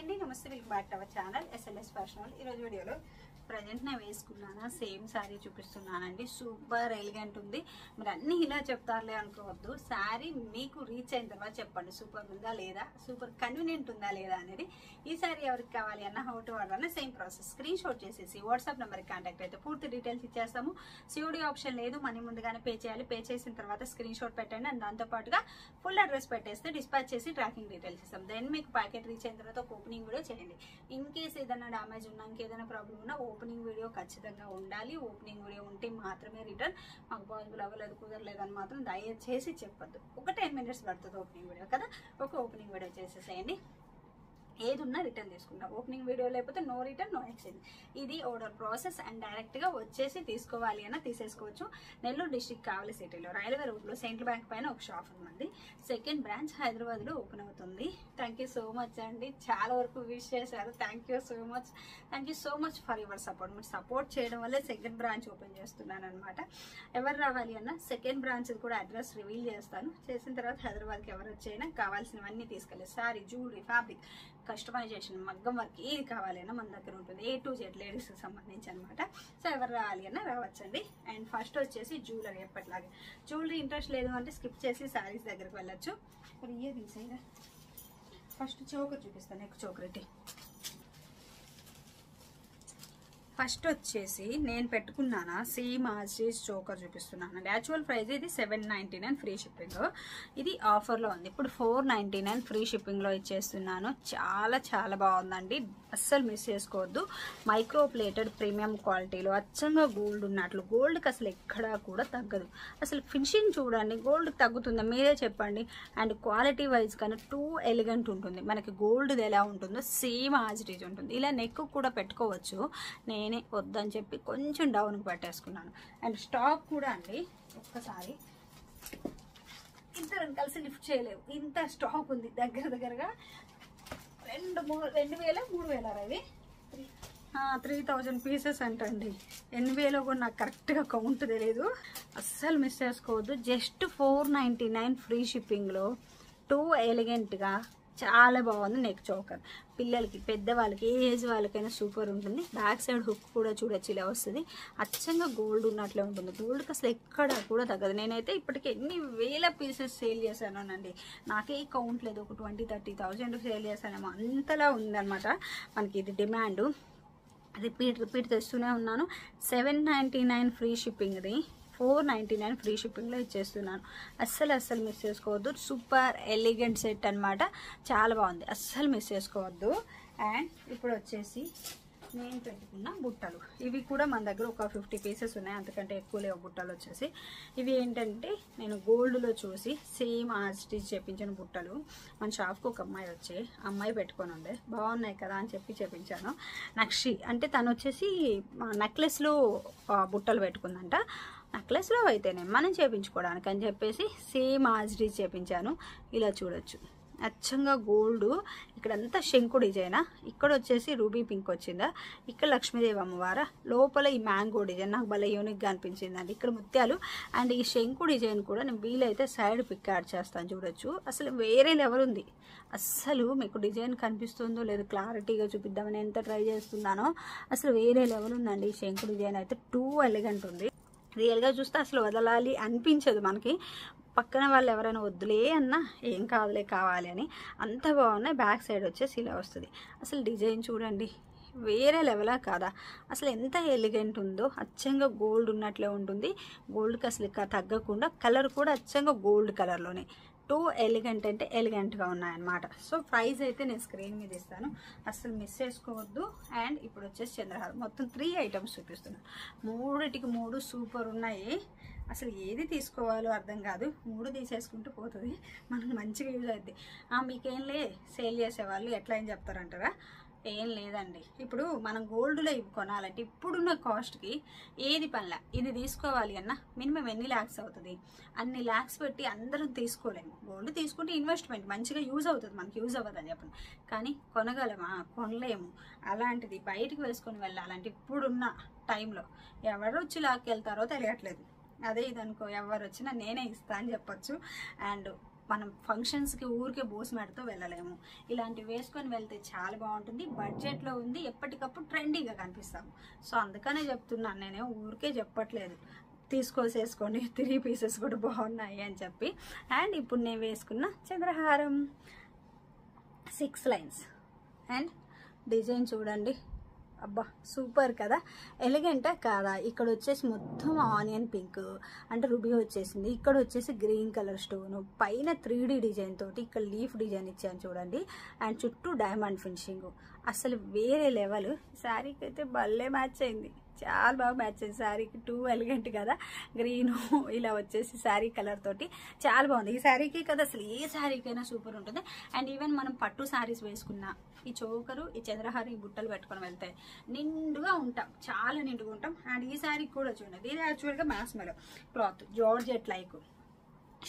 అండి నమస్తే welcome back to our channel SLS fashion. ఈ రోజు వీడియోలో ప్రజెంట్ నేను వేసుకున్నాను సేమ్ శారీ చూపిస్తున్నానండి. సూపర్ ఎలిగెంట్ ఉంది. మీరు అన్ని ఇలా చెప్తారులే అనుకోవద్దు. శారీ మీకు రీచ్ అయిన తర్వాత చెప్పండి సూపర్ ఉందా లేదా, సూపర్ కన్వీనియంట్ ఉందా లేదా అనేది. ఈ శారీ ఎవరికి కావాలి అన్న హౌ టు ఆర్డర్ అన్న సేమ్ ప్రాసెస్. స్క్రీన్ షాట్ చేసేసి వాట్సాప్ నెంబర్కి కాంటాక్ట్ అయితే పూర్తి డీటెయిల్స్ ఇచ్చేస్తాము. COD ఆప్షన్ లేదు, మనీ ముందుగానే పే చేయాలి. పే చేసిన తర్వాత స్క్రీన్ షాట్ పెట్టండి అండ్ దాంతో పాటుగా ఫుల్ అడ్రస్ పెట్టేస్తే డిస్పాచ్ చేసి ట్రాకింగ్ డీటెయిల్స్ ఇస్తాం. దెన్ మీకు ప్యాకెట్ రీచ్ అయిన తర్వాత ఒక ఓపెనింగ్ వీడియో చేయండి. ఇన్ కేస్ ఏదైనా డ్యామేజ్ ఉన్నా ఇంకేదైనా ప్రాబ్లం ఉన్నా ఓపెనింగ్ వీడియో ఖచ్చితంగా ఉండాలి. ఓపెనింగ్ వీడియో ఉంటే మాత్రమే రిటర్న్. మాకు పాసిబుల్ అవ్వలేదు కుదరలేదని మాత్రం దయచేసి చెప్పొద్దు. ఒక 10 minutes పడుతుంది ఓపెనింగ్ వీడియో కదా. ఒక ఓపెనింగ్ వీడియో చేసేసేయండి. ఏది ఉన్నా రిటర్న్ తీసుకుంటాం. ఓపెనింగ్ వీడియో లేకపోతే నో రిటర్న్ నో ఎక్స్చేంజ్. ఇది ఆర్డర్ ప్రాసెస్ అండ్ డైరెక్ట్గా వచ్చేసి తీసుకోవాలి అన్న తీసేసుకోవచ్చు. నెల్లూరు డిస్ట్రిక్ట్ కావలి సిటీలో రైల్వే రోడ్లో సెంట్రల్ బ్యాంక్ పైన ఒక షాప్ ఉంది. సెకండ్ బ్రాంచ్ హైదరాబాద్లో ఓపెన్ అవుతుంది. థ్యాంక్ యూ సో మచ్ అండి. చాలా వరకు విష్ చేశారు. Thank you so much. Thank you so much for your support. మీరు సపోర్ట్ చేయడం వల్లే సెకండ్ బ్రాంచ్ ఓపెన్ చేస్తున్నాను అనమాట. ఎవరు రావాలి అన్న సెకండ్ బ్రాంచ్ కూడా అడ్రస్ రివీల్ చేస్తాను. చేసిన తర్వాత హైదరాబాద్కి ఎవరు వచ్చైనా కావాల్సినవన్నీ తీసుకెళ్ళి శారీ, జ్యువెలరీ, ఫ్యాబ్రిక్, కస్టమైజేషన్, మగ్గం వర్క్ ఏది కావాలి అన్న మన దగ్గర ఉంటుంది. A to Z లేడీస్కి సంబంధించి అనమాట. సో ఎవరు రావాలి అన్న రావచ్చండి. అండ్ ఫస్ట్ వచ్చేసి జ్యువెలరీ. ఎప్పటిలాగే జ్యువెలరీ ఇంట్రెస్ట్ లేదు అంటే స్కిప్ చేసి శారీస్ దగ్గరికి వెళ్ళచ్చు. ఇయర్ రింగ్స్ అయినా ఫస్ట్ చోకర్ చూపిస్తాను. నెక్ చోకరెట్టి ఫస్ట్ వచ్చేసి నేను పెట్టుకున్నానా సేమ్ ఆర్చీస్ చోకర్ చూపిస్తున్నాను. యాక్చువల్ ప్రైస్ ఇది 799 ఫ్రీ షిప్పింగ్. ఇది ఆఫర్లో ఉంది. ఇప్పుడు 499 ఫ్రీ షిప్పింగ్లో ఇచ్చేస్తున్నాను. చాలా చాలా బాగుందండి. అస్సలు మిస్ చేసుకోవద్దు. మైక్రో ప్లేటెడ్ ప్రీమియం క్వాలిటీలో అచ్చంగా గోల్డ్ ఉన్నట్లు. గోల్డ్కి అసలు ఎక్కడా కూడా తగ్గదు. అసలు ఫినిషింగ్ చూడండి. గోల్డ్ తగ్గుతుందా మీరే చెప్పండి. అండ్ క్వాలిటీ వైజ్ కన్నా టూ ఎలిగెంట్ ఉంటుంది. మనకి గోల్డ్ది ఎలా ఉంటుందో సేమ్ ఆజిటీజ్ ఉంటుంది. ఇలా నెక్ కూడా పెట్టుకోవచ్చు. నేనే వద్దని చెప్పి కొంచెం డౌన్కి పెట్టేసుకున్నాను. అండ్ స్టాక్ కూడా అండి ఒక్కసారి ఇద్దరం కలిసి లిఫ్ట్ చేయలేవు. ఇంత స్టాక్ ఉంది. దగ్గరగా 2,000-3,000 ఇవి 3,000 పీసెస్ అంటండి. 8,000 కూడా నాకు కరెక్ట్గా కౌంట్ తెలియదు. అస్సలు మిస్ చేసుకోవద్దు. జస్ట్ 499 ఫ్రీ షిప్పింగ్లో టూ ఎలిగెంట్గా చాలా బాగుంది. నెక్ చోకర్ పిల్లలకి పెద్దవాళ్ళకి ఏ ఏజ్ వాళ్ళకైనా సూపర్ ఉంటుంది. బ్యాక్ సైడ్ హుక్ కూడా చూడొచ్చు ఇలా వస్తుంది. అచ్చంగా గోల్డ్ ఉన్నట్లే ఉంటుంది. గోల్డ్కి అసలు ఎక్కడ కూడా తగ్గదు. నేనైతే ఇప్పటికి ఎన్ని వేల పీసెస్ సేల్ చేశానండి. నాకే కౌంట్ లేదు. ఒక 20,000-30,000 సేల్ చేశానేమో అంతలా ఉందన్నమాట. మనకి ఇది డిమాండ్. రిపీట్ తెస్తూనే ఉన్నాను. 799 ఫ్రీ షిప్పింగ్ది 499 ఫ్రీ షిప్పింగ్లో ఇచ్చేస్తున్నాను. అస్సలు మిస్ చేసుకోవద్దు. సూపర్ ఎలిగెంట్ సెట్ అనమాట. చాలా బాగుంది. అస్సలు మిస్ చేసుకోవద్దు. అండ్ ఇప్పుడు వచ్చేసి నేను పెట్టుకున్న బుట్టలు. ఇవి కూడా మన దగ్గర ఒక 50 పీసెస్ ఉన్నాయి. అంతకంటే ఎక్కువ లేవు బుట్టలు వచ్చేసి. ఇవి ఏంటంటే నేను గోల్డ్లో చూసి సేమ్ స్టిచ్ చేపించిన బుట్టలు. మన షాప్కి ఒక అమ్మాయి వచ్చి అమ్మాయి పెట్టుకొని ఉండే బాగున్నాయి కదా అని చెప్పి చేపించాను. నక్షి అంటే తను వచ్చేసి నెక్లెస్లో బుట్టలు పెట్టుకుందంట. నెక్లెస్లో అయితేనే మనం చేపించుకోవడానికి అని చెప్పేసి సేమ్ స్టిచ్ చేపించాను. ఇలా చూడొచ్చు. అచ్చంగా గోల్డ్. ఇక్కడంతా శంకు డిజైనా. ఇక్కడ వచ్చేసి రూబీ పింక్ వచ్చిందా. ఇక్కడ లక్ష్మీదేవి అమ్మవారా. లోపల ఈ మ్యాంగో డిజైన్ నాకు భలే యూనిక్గా అనిపించిందండి. ఇక్కడ ముత్యాలు అండ్ ఈ శంకు డిజైన్ కూడా నేను వీలైతే సైడ్ పిక్ యాడ్ చేస్తాను. చూడొచ్చు. అసలు వేరే లెవెల్ ఉంది. అస్సలు మీకు డిజైన్ కనిపిస్తుందో లేదో క్లారిటీగా చూపిద్దామని ఎంత ట్రై చేస్తున్నానో అసలు వేరే లెవెల్ ఉందండి. ఈ శంకు డిజైన్ అయితే టూ ఎలిగెంట్ ఉంది. రియల్గా చూస్తే అసలు వదలాలి అనిపించదు మనకి. పక్కన వాళ్ళు ఎవరైనా వద్దులే అన్నా ఏం కాదులే కావాలి అని అంత బాగున్నాయి. బ్యాక్ సైడ్ వచ్చేసి ఇలా వస్తుంది. అసలు డిజైన్ చూడండి వేరే లెవెలా కాదా. అసలు ఎంత ఎలిగెంట్ ఉందో. అచ్చంగా గోల్డ్ ఉన్నట్లే ఉంటుంది. గోల్డ్కి అసలు తగ్గకుండా కలర్ కూడా అచ్చంగా గోల్డ్ కలర్లోనే టూ ఎలిగెంట్ అంటే ఎలిగెంట్గా ఉన్నాయన్నమాట. సో ప్రైస్ అయితే నేను స్క్రీన్ మీద ఇస్తాను. అసలు మిస్ చేసుకోవద్దు. అండ్ ఇప్పుడు వచ్చేసి చంద్రహారం మొత్తం 3 ఐటమ్స్ చూపిస్తున్నాను. 3 సూపర్ ఉన్నాయి. అసలు ఏది తీసుకోవాలో అర్థం కాదు. 3 తీసేసుకుంటూ పోతుంది. మనకు మంచిగా యూజ్ అవుతుంది. మీకేంలే సేల్ చేసేవాళ్ళు ఎట్లా అని చెప్తారంటారా. ఏం లేదండి. ఇప్పుడు మనం గోల్డ్లో ఇవి కొనాలంటే ఇప్పుడున్న కాస్ట్కి ఏది పనిలా. ఇది తీసుకోవాలి అన్న మినిమం ఎన్ని ల్యాక్స్ అవుతుంది. అన్ని ల్యాక్స్ పెట్టి అందరం తీసుకోలేము. గోల్డ్ తీసుకుంటే ఇన్వెస్ట్మెంట్ మంచిగా యూజ్ అవుతుంది. మనకి యూజ్ అవ్వదని చెప్పండి. కానీ కొనగలమా, కొనలేము. అలాంటిది బయటికి వేసుకొని వెళ్ళాలంటే ఇప్పుడున్న టైంలో ఎవరు వచ్చి లాక్కెళ్తారో తెలియట్లేదు. అదే ఇదనుకో ఎవరు వచ్చినా నేనే ఇస్తా అని చెప్పొచ్చు. అండ్ మనం ఫంక్షన్స్కి ఊరికే బోసిమెడతో వెళ్ళలేము. ఇలాంటివి వేసుకొని వెళ్తే చాలా బాగుంటుంది, బడ్జెట్లో ఉంది, ఎప్పటికప్పుడు ట్రెండీగా కనిపిస్తాము. సో అందుకనే చెప్తున్నాను, నేనే ఊరికే చెప్పట్లేదు, తీసుకోసేసుకోండి, 3 పీసెస్ కూడా బాగున్నాయి అని చెప్పి. అండ్ ఇప్పుడు నేను వేసుకున్న చంద్రహారం 6 లైన్స్ అండ్ డిజైన్ చూడండి, అబ్బా సూపర్ కదా, ఎలిగెంటా కాదా. ఇక్కడ వచ్చేసి మొత్తం ఆనియన్ పింక్ అంటే రూబీ వచ్చేసింది, ఇక్కడ వచ్చేసి గ్రీన్ కలర్ స్టోను, పైన 3D డిజైన్ తోటి ఇక్కడ లీఫ్ డిజైన్ ఇచ్చాను చూడండి, అండ్ చుట్టూ డైమండ్ ఫినిషింగ్. అసలు వేరే లెవెల్. శారీకి అయితే భలే మ్యాచ్ అయింది, చాలా బాగా మ్యాచ్ అయింది శారీకి. 2 ఎలిగెంట్ కదా, గ్రీను ఇలా వచ్చేసి శారీ కలర్ తోటి చాలా బాగుంది. ఈ శారీకి కదా అసలు ఏ శారీకైనా సూపర్ ఉంటుంది. అండ్ ఈవెన్ మనం పట్టు శారీస్ వేసుకున్నా ఈ చోకరు ఈ చంద్రహారం ఈ బుట్టలు పెట్టుకొని వెళ్తే నిండుగా ఉంటాం, చాలా నిండుగా ఉంటాం. అండ్ ఈ శారీకి కూడా చూడండి, ఇది యాక్చువల్గా మ్యాస్మెలో క్లాత్ జార్జెట్ లైక్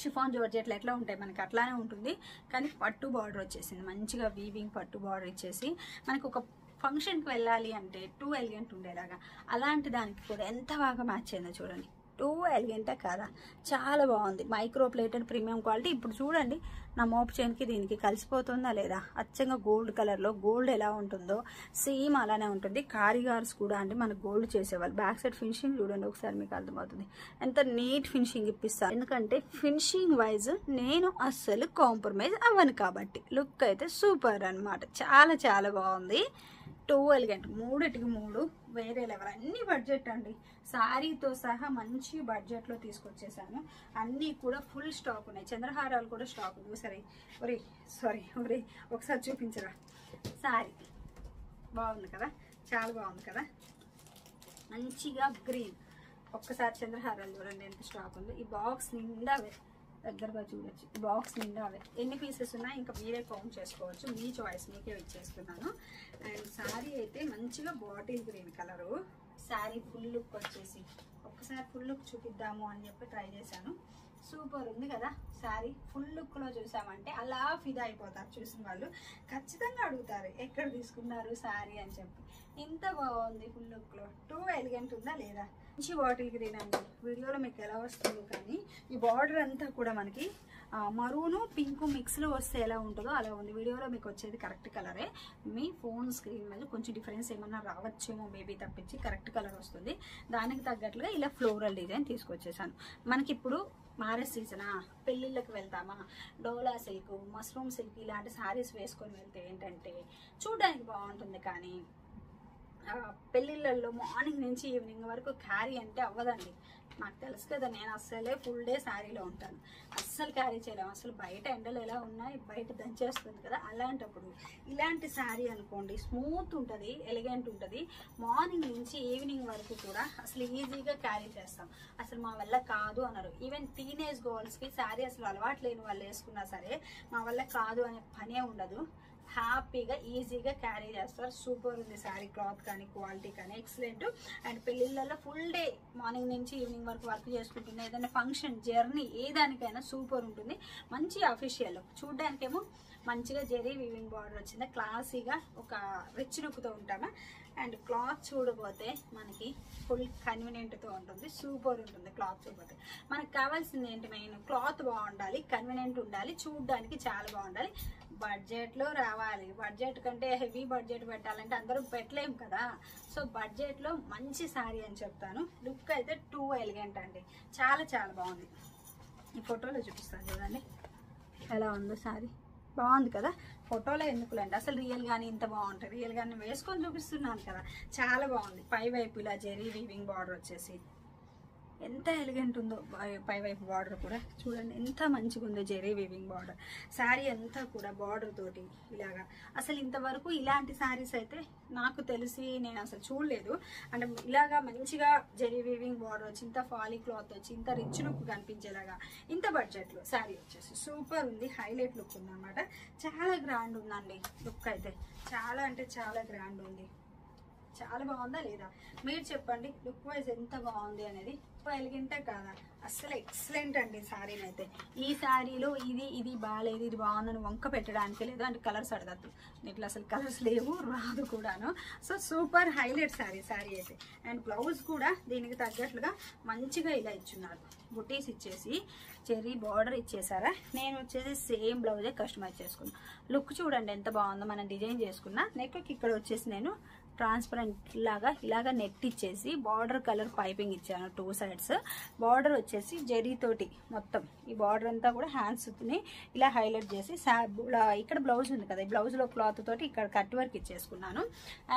షిఫాన్ జార్జెట్లు ఎట్లా ఉంటాయి మనకి అట్లానే ఉంటుంది, కానీ పట్టు బార్డర్ వచ్చేసింది, మంచిగా వీవింగ్ పట్టు బార్డర్ ఇచ్చేసి మనకు ఒక ఫంక్షన్కి వెళ్ళాలి అంటే 2 ఎలిగెంట్ ఉండేలాగా, అలాంటి దానికి కూడా ఎంత బాగా మ్యాచ్ అయిందో చూడండి. 2 ఎలిగెంటా కాదా, చాలా బాగుంది. Micro plated premium quality. ఇప్పుడు చూడండి నా మోపు చైన్కి దీనికి కలిసిపోతుందా లేదా, అచ్చంగా గోల్డ్ కలర్లో, గోల్డ్ ఎలా ఉంటుందో సేమ్ అలానే ఉంటుంది. కారిగార్స్ కూడా అండి మనకు గోల్డ్ చేసేవాళ్ళు. బ్యాక్ సైడ్ ఫినిషింగ్ చూడండి ఒకసారి, మీకు అర్థమవుతుంది ఎంత నీట్ ఫినిషింగ్ ఇప్పిస్తారు. ఎందుకంటే ఫినిషింగ్ వైజ్ నేను అస్సలు కాంప్రమైజ్ అవ్వను కాబట్టి. లుక్ అయితే సూపర్ అనమాట, చాలా చాలా బాగుంది. 2 ఎలిగెంట్, 3టికి 3 వేరే లెవెల్. అన్ని బడ్జెట్ అండి, శారీతో సహా మంచి బడ్జెట్లో తీసుకొచ్చేసాను. అన్నీ కూడా ఫుల్ స్టాక్ ఉన్నాయి, చంద్రహారాలు కూడా స్టాక్ ఉంది. ఒరే ఒకసారి చూపించరా. శారీ బాగుంది కదా, చాలా బాగుంది కదా, మంచిగా గ్రీన్. ఒక్కసారి చంద్రహారాలు చూడండి ఎంత స్టాక్ ఉంది. ఈ బాక్స్ నిండా దగ్గరగా చూడొచ్చు, ఈ బాక్స్ నిండా అవే. ఎన్ని పీసెస్ ఉన్నాయి ఇంకా మీరే కౌంట్ చేసుకోవచ్చు, మీ చాయిస్ మీకే ఇచ్చేస్తున్నాను. అండ్ శారీ అయితే మంచిగా bottle green colour. Sari full look వచ్చేసి ఒక్కసారి ఫుల్ లుక్ చూపిద్దాము అని చెప్పి ట్రై చేశాను. సూపర్ ఉంది కదా శారీ. ఫుల్ లుక్లో చూసామంటే అలా ఫిదా అయిపోతారు, చూసిన వాళ్ళు ఖచ్చితంగా అడుగుతారు ఎక్కడ తీసుకున్నారు శారీ అని చెప్పి. ఇంత బాగుంది ఫుల్ లుక్లో. 2 ఎలిగెంట్ ఉందా లేదా. మంచి బాటిల్ గ్రీన్ అండి, వీడియోలో మీకు ఎలా వస్తుందో కానీ ఈ బార్డర్ అంతా కూడా మనకి మరూను పింక్ మిక్స్లో వస్తే ఎలా ఉంటుందో అలా ఉంది. వీడియోలో మీకు వచ్చేది కరెక్ట్ కలరే, మీ ఫోన్ స్క్రీన్ మీద కొంచెం డిఫరెన్స్ ఏమన్నా రావచ్చేమో మేబీ తప్పించి కరెక్ట్ కలర్ వస్తుంది. దానికి తగ్గట్లుగా ఇలా ఫ్లోరల్ డిజైన్ తీసుకొచ్చేసాను. మనకి ఇప్పుడు మ్యారేజ్ సీజనా, పెళ్ళిళ్ళకి వెళ్తామా, డోలా సిల్క్, మష్రూమ్ సిల్క్ ఇలాంటి శారీస్ వేసుకొని వెళ్తే ఏంటంటే చూడడానికి బాగుంటుంది, కానీ పెళ్ళిళ్ళల్లో మార్నింగ్ నుంచి ఈవినింగ్ వరకు క్యారీ అంటే అవ్వదండి. నాకు తెలుసు కదా, నేను అస్సలే ఫుల్ డే శారీలో ఉంటాను, అస్సలు క్యారీ చేయలేము. అసలు బయట ఎండలు ఎలా ఉన్నాయి, బయట దంచేస్తుంది కదా, అలాంటప్పుడు ఇలాంటి శారీ అనుకోండి స్మూత్ ఉంటుంది, ఎలిగెంట్ ఉంటుంది. మార్నింగ్ నుంచి ఈవినింగ్ వరకు కూడా అసలు ఈజీగా క్యారీ చేస్తాం. అసలు మా వల్ల కాదు అన్నారు. ఈవెన్ టీనేజ్ గర్ల్స్కి శారీ అసలు అలవాటు లేని వాళ్ళు వేసుకున్నా సరే మా వల్ల కాదు అనే పనే ఉండదు, హ్యాపీగా ఈజీగా క్యారీ చేస్తారు. సూపర్ ఉంది శారీ, క్లాత్ కానీ క్వాలిటీ కానీ ఎక్సలెంట్. అండ్ పెళ్ళిళ్ళలో ఫుల్ డే మార్నింగ్ నుంచి ఈవినింగ్ వరకు వర్క్ చేసుకుంటుంది, ఏదైనా ఫంక్షన్ జర్నీ ఏ దానికైనా సూపర్ ఉంటుంది. మంచి అఫీషియల్, చూడ్డానికేమో మంచిగా జెరీ వీవింగ్ బార్డర్ వచ్చింది, క్లాసీగా ఒక రిచ్ లుక్తో ఉంటామా. అండ్ క్లాత్ చూడబోతే మనకి ఫుల్ కన్వీనియంట్తో ఉంటుంది, సూపర్ ఉంటుంది క్లాత్ చూడబోతే. మనకు కావాల్సింది ఏంటి, మెయిన్ క్లాత్ బాగుండాలి, కన్వీనియంట్ ఉండాలి, చూడడానికి చాలా బాగుండాలి, బడ్జెట్లో రావాలి. బడ్జెట్ కంటే హెవీ బడ్జెట్ పెట్టాలంటే అందరూ పెట్టలేము కదా, సో బడ్జెట్లో మంచి శారీ అని చెప్తాను. లుక్ అయితే 2 ఎలిగెంట్ అండి, చాలా చాలా బాగుంది. ఈ ఫోటోలో చూపిస్తాను చూడండి ఎలా ఉందో శారీ, బాగుంది కదా. ఫోటోలో ఎందుకులేండి, అసలు రియల్ గానీ ఇంత బాగుంటుంది, రియల్ గానీ వేసుకొని చూపిస్తున్నాను కదా, చాలా బాగుంది. పై వైపు ఇలా జెరీ వీవింగ్ బార్డర్ వచ్చేసి ఎంత ఎలిగెంట్ ఉందో, పై వైపు బార్డర్ కూడా చూడండి ఎంత మంచిగా ఉందో, జెరీ వీవింగ్ బార్డర్. శారీ అంతా కూడా బార్డర్ తోటి ఇలాగా. అసలు ఇంతవరకు ఇలాంటి శారీస్ అయితే నాకు తెలిసి నేను అసలు చూడలేదు. అంటే ఇలాగా మంచిగా జెరీ వీవింగ్ బార్డర్ వచ్చి, ఇంత ఫాలీ క్లాత్ వచ్చి, ఇంత రిచ్ లుక్ కనిపించేలాగా ఇంత బడ్జెట్లో శారీ వచ్చేసి సూపర్ ఉంది, హైలైట్ లుక్ ఉంది అనమాట. చాలా గ్రాండ్ ఉందండి లుక్ అయితే, చాలా అంటే చాలా గ్రాండ్ ఉంది. చాలా బాగుందా లేదా మీరు చెప్పండి, లుక్ వైజ్ ఎంత బాగుంది అనేది. ఎలిగెంటే కాదా, అస్సలు ఎక్సలెంట్ అండి శారీని అయితే. ఈ శారీలో ఇది బాగాలేదు, ఇది బాగుందని వంక పెట్టడానికి లేదు. అంటే కలర్స్ అడగద్దు, ఇట్లా అసలు కలర్స్ లేవు, రాదు కూడాను. సో సూపర్ హైలైట్ శారీ అయితే. అండ్ బ్లౌజ్ కూడా దీనికి తగ్గట్లుగా మంచిగా ఇలా ఇచ్చున్నారు, బుటీస్ ఇచ్చేసి చెరీ బార్డర్ ఇచ్చేసారా. నేను వచ్చేసి సేమ్ బ్లౌజే కస్టమైజ్ చేసుకున్నాను. లుక్ చూడండి ఎంత బాగుందో. మనం డిజైన్ చేసుకున్నా నెక్కి ఇక్కడ వచ్చేసి నేను ట్రాన్స్పరెంట్ లాగా ఇలాగా నెట్ ఇచ్చేసి బార్డర్ కలర్ పైపింగ్ ఇచ్చాను 2 sides. బార్డర్ వచ్చేసి జరీతోటి మొత్తం ఈ బార్డర్ అంతా కూడా హ్యాండ్స్ని ఇలా హైలైట్ చేసి ఇక్కడ బ్లౌజ్ ఉంది కదా, ఈ బ్లౌజ్లో క్లాత్ తోటి ఇక్కడ కట్ వర్క్ ఇచ్చేసుకున్నాను.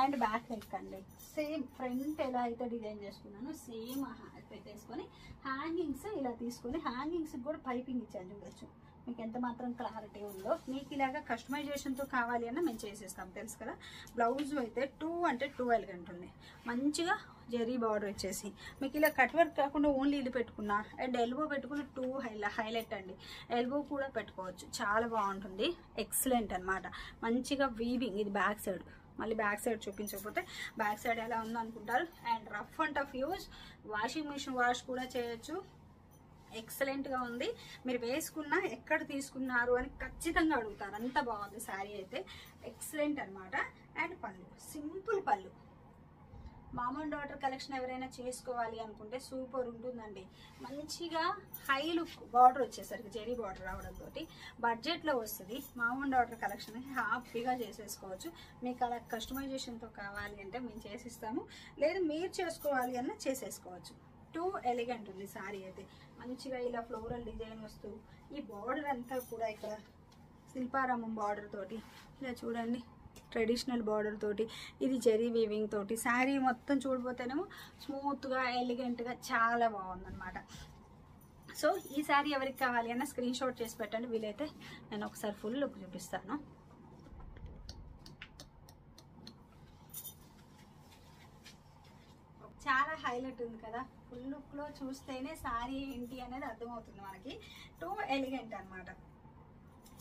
అండ్ బ్యాక్ నెక్ అండి సేమ్ ఫ్రంట్ ఎలా అయితే డిజైన్ చేసుకున్నాను సేమ్ పెట్టేసుకొని హ్యాంగింగ్స్ ఇలా తీసుకొని హ్యాంగింగ్స్ కూడా పైపింగ్ ఇచ్చాను. చూడొచ్చు మీకు ఎంత మాత్రం క్లారిటీ ఉందో. మీకు ఇలాగా కస్టమైజేషన్తో కావాలి అన్న మేము చేసేస్తాం, తెలుసు కదా. బ్లౌజ్ అయితే 2 అంటే 2 ఎలిగెంట్ ఉంది, మంచిగా జరీ బార్డర్ వచ్చేసి మీకు ఇలా కట్ వర్క్ కాకుండా ఓన్లీ ఇది పెట్టుకున్నా. అండ్ ఎల్బో పెట్టుకుని 2 హైలైట్ అండి. ఎల్బో కూడా పెట్టుకోవచ్చు, చాలా బాగుంటుంది, ఎక్సలెంట్ అనమాట. మంచిగా వీవింగ్. ఇది బ్యాక్ సైడ్, మళ్ళీ బ్యాక్ సైడ్ చూపించకపోతే బ్యాక్ సైడ్ ఎలా ఉందో అనుకుంటారు. And rough and tough use, washing machine wash కూడా చేయొచ్చు. ఎక్సలెంట్గా ఉంది. మీరు వేసుకున్నా ఎక్కడ తీసుకున్నారు అని ఖచ్చితంగా అడుగుతారు, అంత బాగుంది శారీ అయితే. ఎక్సలెంట్ అనమాట. అండ్ పళ్ళు సింపుల్ పళ్ళు. మామ్ అండ్ డాటర్ కలెక్షన్ ఎవరైనా చేసుకోవాలి అనుకుంటే సూపర్ ఉంటుందండి. మంచిగా హై లుక్ బార్డర్ వచ్చేసరికి జెరీ బార్డర్ రావడంతో బడ్జెట్లో వస్తుంది. మామ్ అండ్ డాటర్ కలెక్షన్ హ్యాపీగా చేసేసుకోవచ్చు. మీకు అలా కస్టమైజేషన్తో కావాలి అంటే మేము చేసిస్తాము, లేదు మీరు చేసుకోవాలి అన్న చేసేసుకోవచ్చు. 2 ఎలిగెంట్ ఉంది శారీ అయితే. మంచిగా ఇలా ఫ్లోరల్ డిజైన్ వస్తూ ఈ బార్డర్ అంతా కూడా ఇక్కడ శిల్పారామం బార్డర్ తోటి ఇలా చూడండి, ట్రెడిషనల్ బార్డర్ తోటి ఇది జెరీ వీవింగ్ తోటి శారీ మొత్తం చూడబోతేనేమో స్మూత్గా ఎలిగెంట్గా చాలా బాగుందన్నమాట. సో ఈ శారీ ఎవరికి కావాలి అన్న స్క్రీన్ షాట్ చేసి పెట్టండి. వీలైతే నేను ఒకసారి ఫుల్ లుక్ చూపిస్తాను. చాలా హైలైట్ ఉంది కదా, ఫుల్ లుక్లో చూస్తేనే శారీ ఏంటి అనేది అర్థమవుతుంది మనకి. 2 ఎలిగెంట్ అనమాట,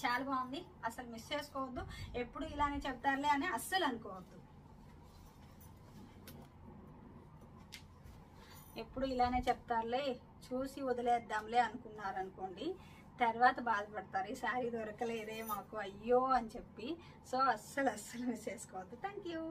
చాలా బాగుంది. అసలు మిస్ చేసుకోవద్దు. ఎప్పుడు ఇలానే చెప్తారులే అని అస్సలు అనుకోవద్దు. ఎప్పుడు ఇలానే చెప్తారులే చూసి వదిలేద్దాంలే అనుకున్నారనుకోండి, తర్వాత బాధపడతారు, ఈ శారీ దొరకలేదే మాకు అయ్యో అని చెప్పి. సో అస్సలు మిస్ చేసుకోవద్దు. Thank you.